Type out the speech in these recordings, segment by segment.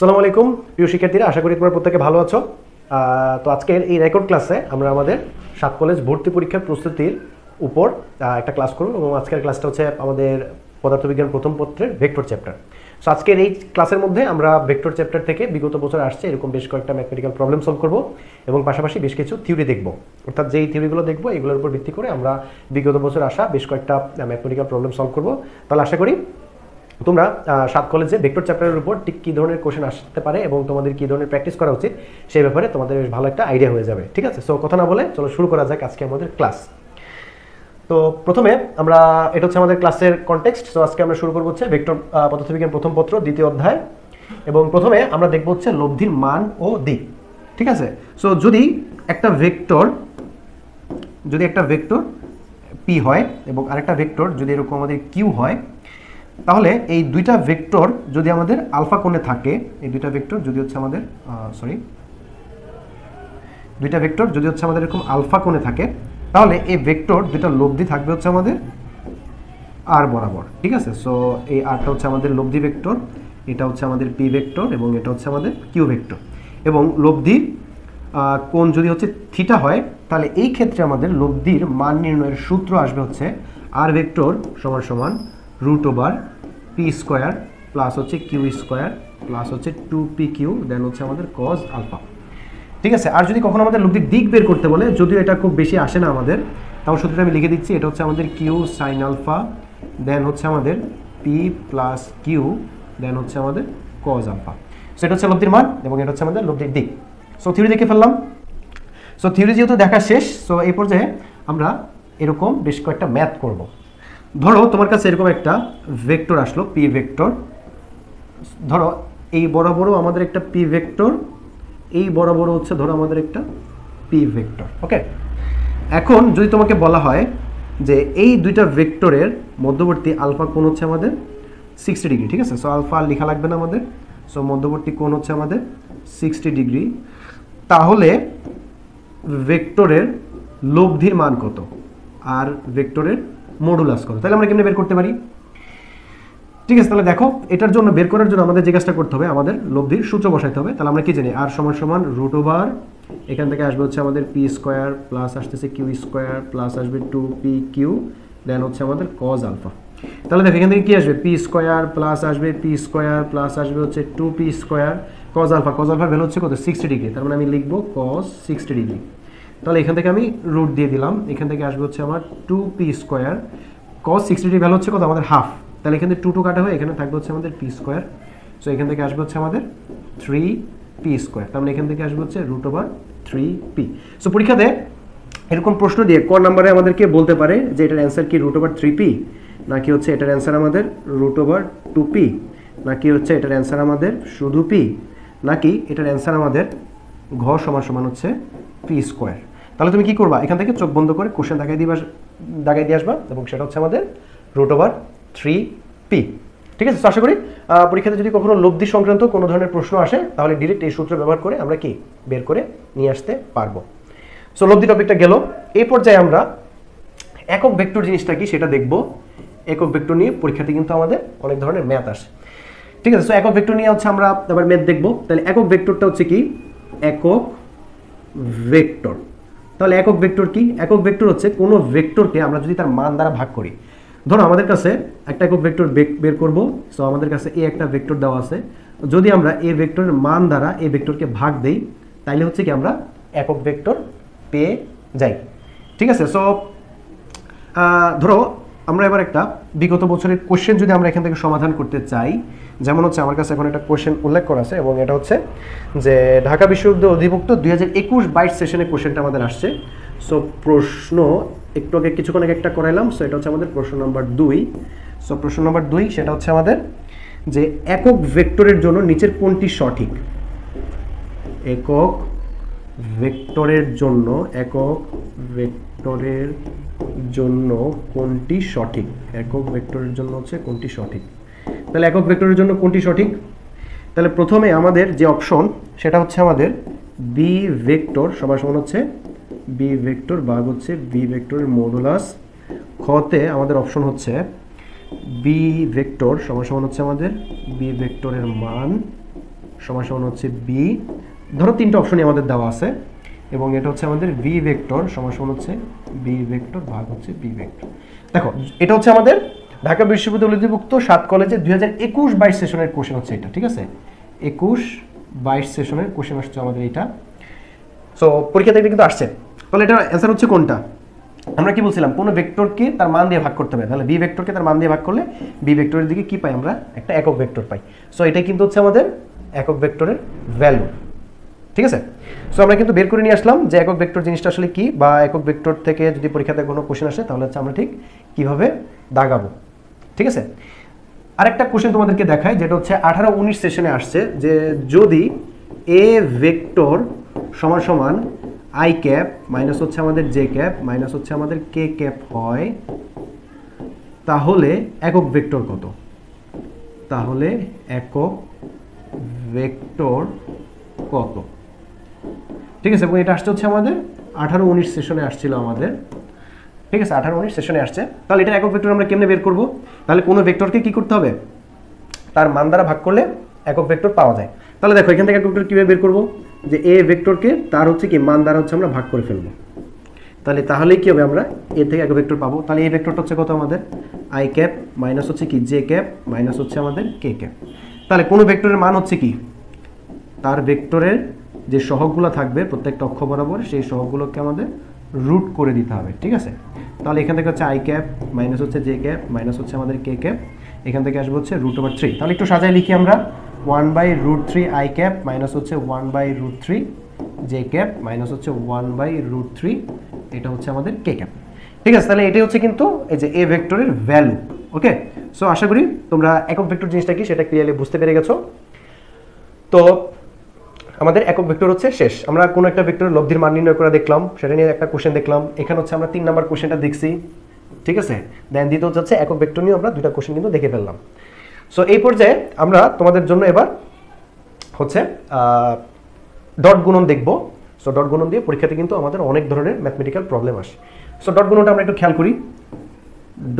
আসসালামু আলাইকুম প্রিয় শিক্ষার্থীরা, আশা করি তোমরা প্রত্যেকে ভালো আছো। তো আজকের এই রেকর্ড ক্লাসে আমরা আমাদের সাত কলেজ ভর্তি পরীক্ষার প্রস্তুতির উপর একটা ক্লাস করব এবং আজকের ক্লাসটা হচ্ছে আমাদের পদার্থবিজ্ঞান প্রথম পত্রের ভেক্টর চ্যাপ্টার। সো আজকের এই ক্লাসের মধ্যে আমরা ভেক্টর চ্যাপ্টার থেকে বিগত বছর আসছে এরকম বেশ কয়েকটা ম্যাথমেটিক্যাল প্রবলেম সলভ করব এবং পাশাপাশি বেশ কিছু থিওরি দেখব। অর্থাৎ যেই থিওরিগুলো দেখব এগুলোর উপর ভিত্তি করে আমরা বিগত বছর আসা বেশ কয়েকটা ম্যাথমেটিক্যাল প্রবলেম সলভ করব। তাহলে আশা করি তোমরা সাত কলেজে ভেক্টর চ্যাপ্টারের উপর ঠিক কী ধরনের কোশ্চেন আসতে পারে এবং তোমাদের কী ধরনের প্র্যাকটিস করা উচিত সেই ব্যাপারে তোমাদের বেশ ভালো একটা আইডিয়া হয়ে যাবে। ঠিক আছে, সো কথা না বলে চলো শুরু করা যাক আজকে আমাদের ক্লাস। তো প্রথমে আমরা এটা হচ্ছে আমাদের ক্লাসের কনটেক্সট। সো আজকে আমরা শুরু করবো হচ্ছে ভেক্টর পদার্থবিজ্ঞান প্রথম পত্র দ্বিতীয় অধ্যায় এবং প্রথমে আমরা দেখবো হচ্ছে লব্ধির মান ও দিক। ঠিক আছে, সো যদি একটা ভেক্টর পি হয় এবং আরেকটা ভেক্টর যদি এরকম আমাদের কিউ হয়, তাহলে এই দুইটা ভেক্টর যদি আমাদের আলফা কোণে থাকে, এই দুইটা ভেক্টর যদি হচ্ছে আমাদের এরকম আলফা কোণে থাকে, তাহলে এই ভেক্টর দুইটা লব্ধি থাকবে হচ্ছে আমাদের আর বরাবর। ঠিক আছে, সো এই আরটা হচ্ছে আমাদের লব্ধি ভেক্টর, এটা হচ্ছে আমাদের পি ভেক্টর এবং এটা হচ্ছে আমাদের কিউ ভেক্টর। এবং লব্ধির কোণ যদি হচ্ছে থিটা হয়, তাহলে এই ক্ষেত্রে আমাদের লব্ধির মান নির্ণয়ের সূত্র আসবে হচ্ছে আর ভেক্টর সমান সমান root over P square plus হচ্ছে কিউ স্কোয়ার প্লাস হচ্ছে 2pq দেন হচ্ছে আমাদের কজ আলফা। ঠিক আছে, আর যদি কখনো আমাদের লব্ধির দিক বের করতে বলে, যদিও এটা খুব বেশি আসে না আমাদের, তাও সূত্রটা আমি লিখে দিচ্ছি। এটা হচ্ছে আমাদের কিউ সাইন আলফা দেন হচ্ছে আমাদের পি প্লাস কিউ দেন হচ্ছে আমাদের কজ আলফা। সো এটা হচ্ছে লব্ধির মান এবং এটা হচ্ছে আমাদের লব্ধির দিক। সো থিওরি দেখে ফেললাম। সো থিওরি যেহেতু দেখা শেষ, সো এই পর্যায়ে আমরা এরকম বেশ কয়েকটা ম্যাথ করব। ধরো তোমার কাছে এরকম একটা ভেক্টর আসলো, পি ভেক্টর। ধরো এই বরাবরও আমাদের একটা পি ভেক্টর, এই বরাবরও হচ্ছে ধরো আমাদের একটা পি ভেক্টর। ওকে, এখন যদি তোমাকে বলা হয় যে এই দুইটা ভেক্টরের মধ্যবর্তী আলফা কোণ হচ্ছে আমাদের 60 ডিগ্রি। ঠিক আছে, সো আলফা লেখা লাগবে না আমাদের। সো মধ্যবর্তী কোণ হচ্ছে আমাদের 60 ডিগ্রি। তাহলে ভেক্টরের লব্ধির মান কত আর ভেক্টরের মডুলাস কত? তাহলে আমরা কেমনে বের করতে পারি? ঠিক আছে, তাহলে দেখো, এটার জন্য বের করার জন্য আমাদের যে কাজটা করতে হবে, আমাদের লব্ধির সূত্র বসাইতে হবে। তাহলে আমরা কি জানি? আর সমান সমান রুট ওভার, এখান থেকে আসবে হচ্ছে আমাদের পি স্কোয়ার প্লাস আসতেছে কিউ স্কোয়ার প্লাস আসবে 2pq দেন হচ্ছে আমাদের কজ আলফা। তাহলে দেখো এখান থেকে কি আসবে? পি স্কোয়ার প্লাস আসবে পি স্কোয়ার প্লাস আসবে হচ্ছে 2p square cos alpha. Cos আলফার ভ্যালু হচ্ছে কত? 60 ডিগ্রি। তার মানে আমি লিখবো কজ 60 ডিগ্রি। তাহলে এখান থেকে আমি রুট দিয়ে দিলাম, এখান থেকে আসবে হচ্ছে আমার 2p square cause 60 degree value হচ্ছে কত? আমাদের হাফ। তাহলে এখানে 2 কাটা হয়ে এখানে থাকবে হচ্ছে আমাদের পি স্কোয়ার। সো এখান থেকে আসবে হচ্ছে আমাদের 3p স্কোয়ার। তার মানে এখান থেকে আসবে হচ্ছে রুট ওভার 3p। সো পরীক্ষাতে এরকম প্রশ্ন দিয়ে ক নাম্বারে আমাদেরকে বলতে পারে যে এটার অ্যান্সার কি রুট ওভার 3p, নাকি হচ্ছে এটার অ্যান্সার আমাদের রুট ওভার 2p, নাকি হচ্ছে এটার অ্যান্সার আমাদের শুধু p, নাকি এটার অ্যান্সার আমাদের ঘ সমান সমান হচ্ছে পি স্কোয়ার। তাহলে তুমি কি করবা? এখান থেকে চোখ বন্ধ করে কোশ্চেন দাগাই দিয়ে আসবা এবং সেটা হচ্ছে আমাদের রুট ওভার 3p। ঠিক আছে, আশা করি পরীক্ষাতে যদি কখনো লব্ধি সংক্রান্ত কোনো ধরনের প্রশ্ন আসে তাহলে ডিরেক্ট এই সূত্র ব্যবহার করে আমরা কি বের করে নিয়ে আসতে পারবো। সো লব্ধি টপিকটা গেল। এই পর্যায়ে আমরা একক ভেক্টর জিনিসটা কি সেটা দেখব। একক ভেক্টর নিয়ে পরীক্ষাতে কিন্তু আমাদের অনেক ধরনের ম্যাথ আসে। ঠিক আছে, সো একক ভেক্টর নিয়ে হচ্ছে আমরা আবার ম্যাথ দেখব। তাহলে একক ভেক্টরটা হচ্ছে কি? একক ভেক্টর। তাহলে একক ভেক্টর কি? একক ভেক্টর হচ্ছে কোনো ভেক্টরকে আমরা যদি তার মান দ্বারা ভাগ করি। ধরো আমাদের কাছে একটা একক ভেক্টর বের করব। সো আমাদের কাছে এ একটা ভেক্টর দেওয়া আছে, যদি আমরা এ ভেক্টরের মান দ্বারা এই ভেক্টরকে ভাগ দেই তাইলে হচ্ছে কি আমরা একক ভেক্টর পেয়ে যাই। ঠিক আছে, সো ধরো আমরা এবার একটা বিগত বছরের কোশ্চেন যদি আমরা এখান থেকে সমাধান করতে চাই, যেমন হচ্ছে আমার কাছে এখন একটা কোশ্চেন উল্লেখ করা আছে এবং এটা হচ্ছে যে ঢাকা বিশ্ববিদ্যালয় অধিভুক্ত 2021-22 সেশনে কোশ্চেনটা আমাদের আসছে। সো প্রশ্ন একটু আগে কিছুক্ষণ আগে একটা করাইলাম। সো এটা হচ্ছে আমাদের প্রশ্ন নম্বর 2। সো প্রশ্ন নম্বর 2 সেটা হচ্ছে আমাদের যে একক ভেক্টরের জন্য নিচের কোনটি সঠিক? একক ভেক্টরের জন্য কোনটি সঠিক? একক ভেক্টরের জন্য হচ্ছে কোনটি সঠিক? তাহলে একক ভেক্টরের জন্য কোনটি সঠিক? তাহলে প্রথমে আমাদের যে অপশন সেটা হচ্ছে আমাদের বি ভেক্টর সমান সমান হচ্ছে বি ভেক্টর ভাগ হচ্ছে বি ভেক্টরের মডুলাস। খতে আমাদের অপশন হচ্ছে বি ভেক্টর সমান সমান হচ্ছে আমাদের বি ভেক্টরের মান সমান সমান হচ্ছে বি, ধরো তিনটা অপশনই আমাদের দেওয়া আছে, এবং এটা হচ্ছে আমাদের ভি ভেক্টর সমান সমান হচ্ছে বি ভেক্টর ভাগ হচ্ছে বি ভেক্টর। দেখো এটা হচ্ছে আমাদের ঢাকা বিশ্ববিদ্যালয় অধিভুক্ত 7 কলেজে 2021-22 সেশনের কোশ্চেন হচ্ছে এটা, ঠিক আছে? 21-22 সেশনের কোশ্চেন আসছে আমাদের এটা। সো পরীক্ষা থেকে কিন্তু আসছে। তাহলে এটা অ্যান্সার হচ্ছে কোনটা? আমরা কি বলছিলাম, কোনো ভেক্টরকে তার মান দিয়ে ভাগ করতে হবে। তাহলে বি ভেক্টরকে তার মান দিয়ে ভাগ করলে বি ভেক্টরের দিকে কি পাই আমরা? একটা একক ভেক্টর পাই। সো এটাই কিন্তু হচ্ছে আমাদের একক ভেক্টরের ভ্যালু, ঠিক আছে? সো আমরা কিন্তু বের করে নিয়ে আসলাম যে একক ভেক্টর জিনিসটা আসলে কি, বা একক ভেক্টর থেকে যদি পরীক্ষাতে কোনো কোশ্চেন আসে তাহলে হচ্ছে আমরা ঠিক কিভাবে দাগাবো, ঠিক আছে? আরেকটা কোশ্চেন তোমাদেরকে দেখাই, যেটা হচ্ছে 18-19 সেশনে আসছে, যে যদি এ ভেক্টর সমান সমান আই ক্যাপ মাইনাস হচ্ছে আমাদের জে ক্যাপ মাইনাস হচ্ছে আমাদের কে ক্যাপ হয়, তাহলে একক ভেক্টর কত? তাহলে একক ভেক্টর কত, ঠিক আছে? এবং এটা আসছে হচ্ছে আমাদের 18-19 সেশনে আসছিল আমাদের, ঠিক আছে? 18-19 সেশনে আসছে। তাহলে এটা একক ভেক্টর আমরা কেমনে বের করব? তাহলে কোনো ভেক্টরকে কি করতে হবে? তার মান দ্বারা ভাগ করলে একক ভেক্টর পাওয়া যায়। তাহলে দেখো এখান থেকে একক ভেক্টর কিভাবে বের করব? যে এ ভেক্টরকে তার হচ্ছে কি মান দ্বারা হচ্ছে আমরা ভাগ করে ফেলবো। তাহলেই কি হবে? আমরা এ থেকে একক ভেক্টর পাবো। তাহলে এই ভেক্টরটা হচ্ছে কত আমাদের? আই ক্যাপ মাইনাস হচ্ছে কি জে ক্যাপ মাইনাস হচ্ছে আমাদের কে ক্যাপ। তাহলে কোনো ভেক্টরের মান হচ্ছে কি? তার ভেক্টরের যে সহগগুলো থাকবে প্রত্যেকটা অক্ষ বরাবর, সেই সহগগুলোকে আমাদের রুট করে দিতে হবে, ঠিক আছে? তাহলে এখান থেকে হচ্ছে আই ক্যাপ মাইনাস হচ্ছে জে ক্যাপ মাইনাস হচ্ছে আমাদের কে ক্যাপ, এখান থেকে আসবে হচ্ছে √3। তাহলে একটু সাজায় লিখি আমরা, 1/√3 আই ক্যাপ মাইনাস হচ্ছে 1/√3 জে ক্যাপ মাইনাস হচ্ছে 1/√3, এটা হচ্ছে আমাদের কে ক্যাপ, ঠিক আছে? তাহলে এটাই হচ্ছে কিন্তু এই যে এ ভেক্টরের ভ্যালু। ওকে, সো আশা করি তোমরা একক ভেক্টর জিনিসটা কি সেটা ক্লিয়ারলি বুঝতে পেরে গেছো। তো আমাদের একক ভেক্টর হচ্ছে শেষ। আমরা কোনো একটা ভেক্টরের লব্ধির মান নির্ণয় করে দেখলাম, সেটা নিয়ে একটা কোশ্চেন দেখলাম। এখানে হচ্ছে আমরা 3 নাম্বার কোশ্চেনটা দেখছি, ঠিক আছে? দেন দ্বিতীয় হচ্ছে একক ভেক্টর নিয়ে আমরা 2টা কোশ্চেন কিন্তু দেখে ফেললাম। সো এই পর্যায়ে আমরা তোমাদের জন্য এবার হচ্ছে ডট গুণন দেখব। সো ডট গুণন দিয়ে পরীক্ষাতে কিন্তু আমাদের অনেক ধরনের ম্যাথমেটিক্যাল প্রবলেম আসে। সো ডট গুণনটা আমরা একটু খেয়াল করি।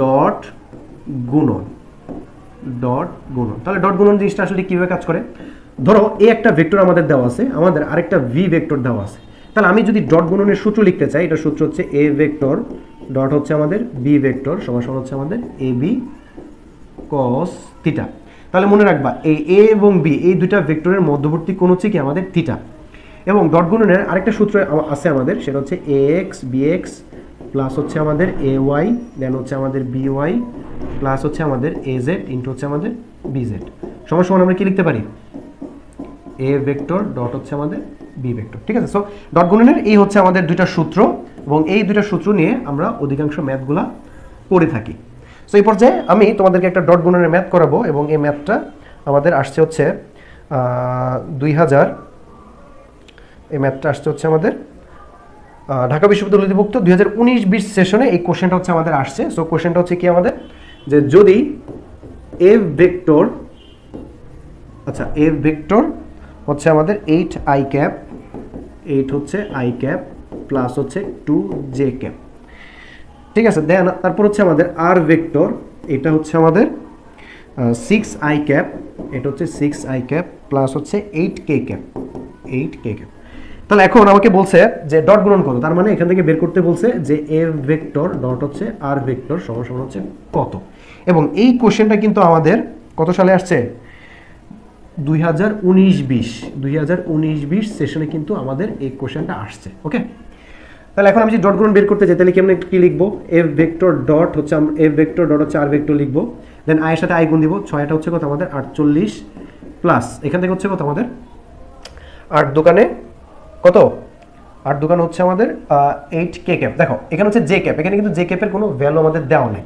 ডট গুণন, ডট গুণন। তাহলে ডট গুণন জিনিসটা আসলে কিভাবে কাজ করে? ধরো এ একটা ভেক্টর আমাদের দেওয়া আছে, আমাদের আরেকটা ভি ভেক্টর দেওয়া আছে। তাহলে আমি যদি ডট গুণনের সূত্র লিখতে চাই, এটা সূত্র হচ্ছে এ ভেক্টর ডট হচ্ছে আমাদের বি ভেক্টর সমান সমান হচ্ছে আমাদের এ বি কস থিটা। তাহলে মনে রাখবা এই এ এবং বি এই দুইটা ভেক্টরের মধ্যবর্তী কোণ হচ্ছে কি আমাদের থিটা। এবং ডট গুণনের আরেকটা সূত্র আছে আমাদের, সেটা হচ্ছে এ এক্স বি এক্স প্লাস হচ্ছে আমাদের এ ওয়াই দেন হচ্ছে আমাদের বি ওয়াই প্লাস হচ্ছে আমাদের এ জেড ইন্টু হচ্ছে আমাদের বি জেড সমান সমান আমরা কি লিখতে পারি? এ ভেক্টর ডট হচ্ছে আমাদের বি ভেক্টর, ঠিক আছে? সো ডট গুণনের এই হচ্ছে আমাদের দুইটা সূত্র, এবং এই দুইটা সূত্র নিয়ে আমরা অধিকাংশ ম্যাথগুলা করে থাকি। সো এই পর্যায়ে আমি তোমাদেরকে একটা ডট গুণনের ম্যাথ করাবো, এবং এই ম্যাথটা আমাদের আসছে হচ্ছে 2000, এই ম্যাথটা আসছে হচ্ছে আমাদের ঢাকা বিশ্ববিদ্যালয় অধিভুক্ত 2019-20 সেশনে এই কোশ্চেনটা হচ্ছে আমাদের আসছে। সো কোশ্চেনটা হচ্ছে কি আমাদের, যে যদি এফ ভেক্টর, আচ্ছা এফ ভেক্টর হচ্ছে আমাদের 8 আই ক্যাপ, 8 হচ্ছে আই ক্যাপ প্লাস হচ্ছে 2 জে ক্যাপ, ঠিক আছে? দেন তারপর হচ্ছে আমাদের আর ভেক্টর, এটা হচ্ছে আমাদের 6 আই ক্যাপ, এটা হচ্ছে 6 আই ক্যাপ প্লাস হচ্ছে 8 কে ক্যাপ, 8 কে ক্যাপ। তাহলে এখন আমাকে বলছে যে ডট গুণন কত, তার মানে এখান থেকে বের করতে বলছে যে এফ ভেক্টর ডট হচ্ছে আর ভেক্টর সমান সমান হচ্ছে কত। এবং এই কোশ্চেনটা কিন্তু আমাদের কত সালে আসছে? 2019-20 সেশনে কিন্তু আমাদের এই কোশ্চেনটা আসছে। ওকে, তাহলে এখন আমি যদি ডট গুণন বের করতে চাই তাহলে কেমনে কি লিখবো? এফ ভেক্টর ডট হচ্ছে এফ ভেক্টর ডট হচ্ছে আর ভেক্টর লিখবো, দেন আয়ের সাথে আই গুণ দিব, 6টা হচ্ছে কত আমাদের 48 প্লাস এখান থেকে হচ্ছে কত আমাদের 8 দোকানে কত 8 দোকান হচ্ছে আমাদের 8 কে ক্যাপ। দেখো এখানে হচ্ছে জে ক্যাপ, এখানে কিন্তু জে ক্যাপের কোনো ভ্যালু আমাদের দেওয়া নেই।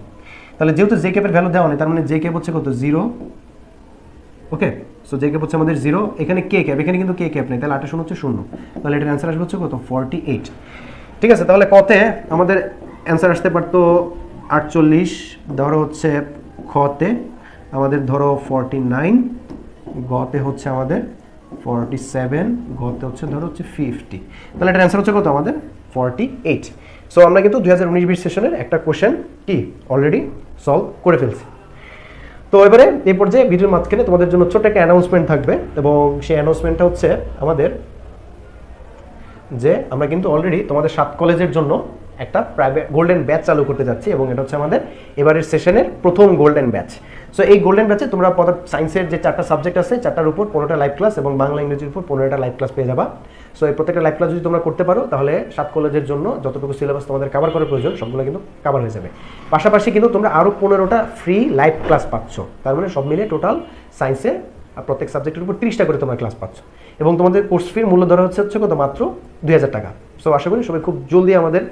তাহলে যেহেতু জে ক্যাপের ভ্যালু দেওয়া নেই, তার মানে জে ক্যাপ হচ্ছে কত 0। ওকে, সো জে ক্যাপ হচ্ছে আমাদের 0, এখানে কে ক্যাপ, এখানে কিন্তু কে ক্যাপ নেই, তাহলে 8 হচ্ছে 0, তাহলে এটার অ্যান্সার আসবে হচ্ছে কত 48, ঠিক আছে? তাহলে কতে আমাদের অ্যান্সার আসতে পারতো 48, ধরো হচ্ছে খতে আমাদের ধরো 49, গতে হচ্ছে আমাদের 47, গতে হচ্ছে ধরো হচ্ছে 50, তাহলে এটার অ্যান্সার হচ্ছে কত আমাদের 48। সো আমরা কিন্তু 2019-20 সেশনের একটা কোশ্চেন কি অলরেডি সলভ করে ফেলছি। তো তো এবারে এই পর্যায়ে ভিডিওর মাঝখানে তোমাদের জন্য ছোট একটা অ্যানাউন্সমেন্ট থাকবে, এবং সেই অ্যানাউন্সমেন্টটা হচ্ছে আমাদের যে আমরা কিন্তু অলরেডি তোমাদের 7 কলেজের জন্য একটা প্রাইভেট গোল্ডেন ব্যাচ চালু করতে যাচ্ছি, এবং এটা হচ্ছে আমাদের এবারের সেশনের প্রথম গোল্ডেন ব্যাচ। সো এই গোল্ডেন ব্যাচে তোমরা সায়েন্সের যে 4টা সাবজেক্ট আছে 4টার উপর 15টা লাইভ ক্লাস এবং বাংলা ইংরেজির উপর 15টা লাইভ ক্লাস পেয়ে যাবা। সো এই প্রত্যেকটা লাইভ ক্লাস যদি তোমরা করতে পারো তাহলে 7 কলেজের জন্য যতটুকু সিলেবাস তোমাদের কভার করার প্রয়োজন সবগুলো কিন্তু কভার হয়ে যাবে। পাশাপাশি কিন্তু তোমরা আরও 15টা ফ্রি লাইভ ক্লাস পাচ্ছ, তার মানে সব মিলে টোটাল সায়েন্সে প্রত্যেক সাবজেক্টের উপর 30টা করে তোমরা ক্লাস পাচ্ছ, এবং তোমাদের কোর্স ফির মূল্য ধরা হচ্ছে কত মাত্র 2000 টাকা। সো আশা করি সবাই খুব জলদি আমাদের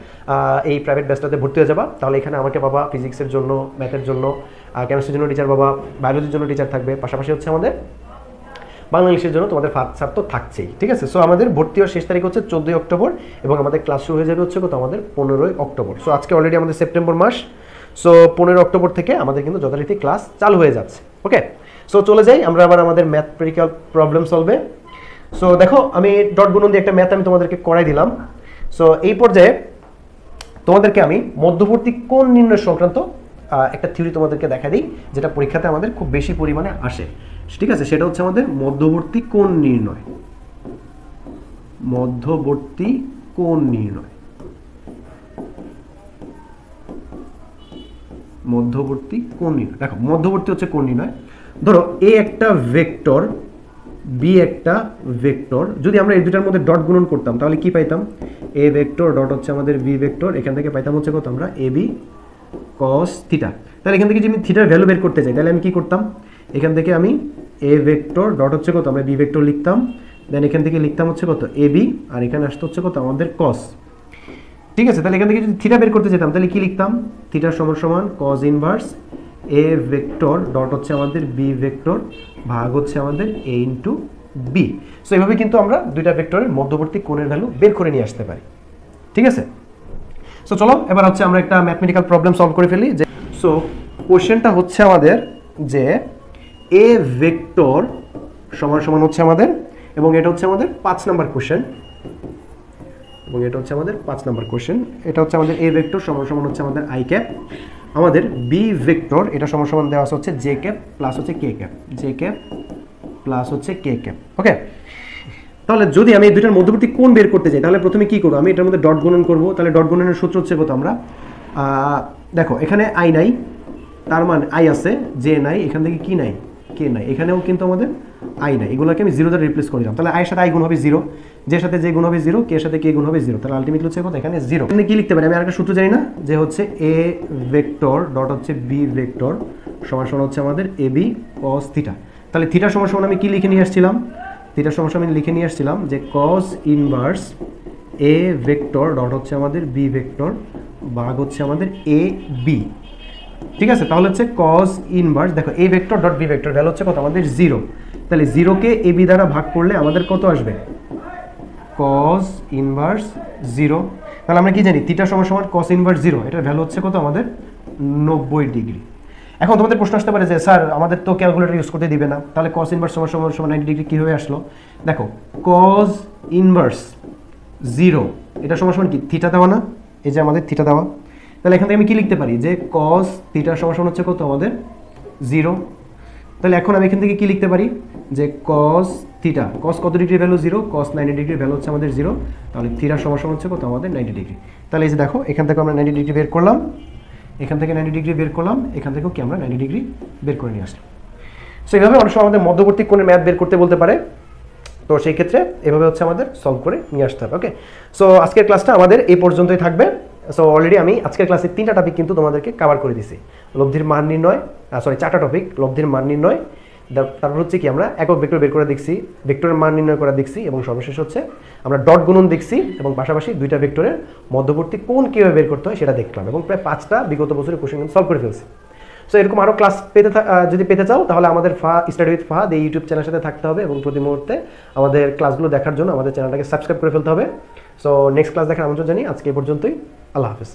এই প্রাইভেট ব্যাচটাতে ভর্তি হয়ে যাবা। তাহলে এখানে আমাকে বাবা ফিজিক্সের জন্য, ম্যাথের জন্য, কেমিস্ট্রির জন্য টিচার বাবা, বায়োলজির জন্য টিচার থাকবে, পাশাপাশি হচ্ছে আমাদের বাংলা ইংলিশের জন্য তোমাদের ফার্স্ট স্যার তো থাকছেই, ঠিক আছে। সো আমাদের ভর্তি হওয়ার শেষ তারিখ হচ্ছে 14ই অক্টোবর, এবং আমাদের ক্লাস শুরু হয়ে যাবে হচ্ছে কত আমাদের 15ই অক্টোবর। সো আজকে অলরেডি আমাদের সেপ্টেম্বর মাস, সো 15 অক্টোবর থেকে আমাদের কিন্তু যথারীতি ক্লাস চালু হয়ে যাচ্ছে। ওকে, সো চলে যাই আমরা আবার আমাদের ম্যাথমেটিক্যাল প্রবলেম সলভে। সো দেখো আমি ডট গুণন দিয়ে একটা ম্যাথ আমি তোমাদেরকে করাই দিলাম। সো এই পর্যায়ে তোমাদেরকে আমি মধ্যবর্তী কোণ নির্ণয় সংক্রান্ত একটা থিওরি তোমাদেরকে দেখা দিই, যেটা পরীক্ষাতে আমাদের খুব বেশি পরিমাণে আসে, ঠিক আছে। সেটা হচ্ছে আমাদের মধ্যবর্তী কোণ নির্ণয়। মধ্যবর্তী কোণ নির্ণয়, মধ্যবর্তী কোণ নির্ণয়। দেখো মধ্যবর্তী হচ্ছে কোণ নির্ণয়। ধরো এ একটা ভেক্টর, বি একটা ভেক্টর, যদি আমরা এই দুটার মধ্যে ডট গুণন করতাম তাহলে কি পাইতাম? এ ভেক্টর ডট হচ্ছে আমাদের বি ভেক্টর, এখান থেকে পাইতাম হচ্ছে কত আমরা এ বি কস থিটা। তাহলে এখান থেকে যদি আমি থিটার ভ্যালু বের করতে চাই তাহলে আমি কি করতাম? এখান থেকে আমি এ ভেক্টর ডট হচ্ছে কত আমরা বি ভেক্টর লিখতাম, দেন এখান থেকে লিখতাম হচ্ছে কত এ বি, আর এখানে আসতে হচ্ছে কত আমাদের কস, ঠিক আছে। তাহলে এখান থেকে যদি থিটা বের করতে যেতাম তাহলে কি লিখতাম? থিটা সমান সমান কস ইনভার্স এ ভেক্টর ডট হচ্ছে আমাদের বি ভেক্টর ভাগ হচ্ছে আমাদের এ ইন্টু বি। সো এইভাবে কিন্তু আমরা দুইটা ভেক্টরের মধ্যবর্তী কোণের ভ্যালু বের করে নিয়ে আসতে পারি, ঠিক আছে। সো চলো এবার হচ্ছে আমরা একটা ম্যাথমেটিক্যাল প্রবলেম সলভ করে ফেলি। যে সো কোশ্চেনটা হচ্ছে আমাদের যে এ ভেক্টর সমান সমান হচ্ছে আমাদের, এবং এটা হচ্ছে আমাদের 5 নাম্বার কোশ্চেন, এবং এটা হচ্ছে আমাদের 5 নাম্বার কোশ্চেন। এটা হচ্ছে আমাদের এ ভেক্টর সমান সমান হচ্ছে আমাদের আই ক্যাপ, আমাদের বি ভেক্টর এটা সমান সমান দেওয়া হচ্ছে জে ক্যাপ প্লাস হচ্ছে কে ক্যাপ, জে ক্যাপ প্লাস হচ্ছে কে ক্যাপ। ওকে, তাহলে যদি আমি এই দুইটার মধ্যবর্তী কোণ বের করতে চাই তাহলে প্রথমে কি করবো? আমি এটার মধ্যে ডট গুণন করবো। তাহলে ডট গুণনের সূত্র হচ্ছে কত আমরা দেখো এখানে আই নাই, তার মানে আই আছে, জে নাই, এখান থেকে কি নাই? কে নাই, এখানেও কিন্তু আমাদের আই নাই, এগুলোকে আমি 0 দ্বারা রিপ্লেস করে দিলাম। তাহলে আইয়ের সাথে আই গুণ হবে 0, জের সাথে জে গুণ হবে 0, কে এর সাথে কে গুণ হবে 0, তাহলে আলটিমেটলি হচ্ছে কত এখানে 0। এখানে কি লিখতে পারি? আমি আরেকটা সূত্র জানি না, যে হচ্ছে এ ভেক্টর ডট হচ্ছে বি ভেক্টর সমান সমান হচ্ছে আমাদের এ বি কস থিটা। তাহলে থিটা সমান সমান আমি কি লিখে নিয়ে আসছিলাম? থিটা সমান সমান আমি লিখে নিয়ে আসছিলাম যে কস ইনভার্স এ ভেক্টর ডট হচ্ছে আমাদের বি ভেক্টর ভাগ হচ্ছে আমাদের এ বি, ঠিক আছে। তাহলে হচ্ছে কস ইনভার্স, দেখো A vector dot B vector value হচ্ছে কত আমাদের 0, তাহলে 0কে এ বি দ্বারা ভাগ করলে আমাদের কত আসবে? Cos inverse 0। তাহলে আমরা কি জানি? থিটা সমান সমান কস ইনভার্স 0, এটার ভ্যালু হচ্ছে কত আমাদের 90 ডিগ্রি। এখন তোমাদের প্রশ্ন আসতে পারে যে স্যার আমাদের তো ক্যালকুলেটর ইউজ করতে দিবে না, তাহলে কস ইনভার্স সমান সমান সমান 90 ডিগ্রি কীভাবে আসলো? দেখো কস ইনভার্স 0 এটা সমান সমান কি? থিটা দেওয়া না, এই যে আমাদের থিটা দেওয়া। তাহলে এখান থেকে আমি কি লিখতে পারি? যে কস থিটা সমান সমান হচ্ছে কত আমাদের 0। তাহলে এখন আমি এখান থেকে কি লিখতে পারি? যে কস থিটা, কস কত ডিগ্রি ভ্যালু 0, কস 90 ডিগ্রি ভ্যালু হচ্ছে আমাদের 0, তাহলে থিটা সমান সমান হচ্ছে কত আমাদের 90 ডিগ্রি। তাহলে এই যে দেখো এখান থেকে আমরা 90 ডিগ্রি বের করলাম, এখান থেকে 90 ডিগ্রি বের করলাম, এখান থেকেও কি আমরা 90 ডিগ্রি বের করে নিয়ে আসলাম। সো এইভাবে অনেক সময় আমাদের মধ্যবর্তী কোণের ম্যাথ বের করতে বলতে পারে, তো সেই ক্ষেত্রে এভাবে হচ্ছে আমাদের সলভ করে নিয়ে আসতে হবে। ওকে, সো আজকের ক্লাসটা আমাদের এই পর্যন্তই থাকবে। সো অলরেডি আমি আজকের ক্লাসে 3টা টপিক কিন্তু তোমাদেরকে কভার করে দিছি। লব্ধির মান নির্ণয়, 4টা টপিক, লব্ধির মান নির্ণয়, তারপর হচ্ছে কি আমরা একক ভেক্টর বের করে দেখছি, ভেক্টরের মান নির্ণয় করা দেখছি, এবং সর্বশেষ হচ্ছে আমরা ডট গুণন দেখছি, এবং পাশাপাশি দুইটা ভেক্টরের মধ্যবর্তী কোণ কীভাবে বের করতে হয় সেটা দেখলাম, এবং প্রায় 5টা বিগত বছরের কোশ্চেন কিন্তু সলভ করে ফেলছি। সো এরকম আরও ক্লাস যদি পেতে চাও তাহলে আমাদের স্টাডি উইথ ফাহাদ এই ইউটিউব চ্যানেলের সাথে থাকতে হবে, এবং প্রতি মুহূর্তে আমাদের ক্লাসগুলো দেখার জন্য আমাদের চ্যানেলটাকে সাবস্ক্রাইব করে ফেলতে হবে। সো নেক্সট ক্লাস দেখার আমন্ত্রণ জানিয়ে আজকে এই পর্যন্তই। আল্লাহ হাফিজ।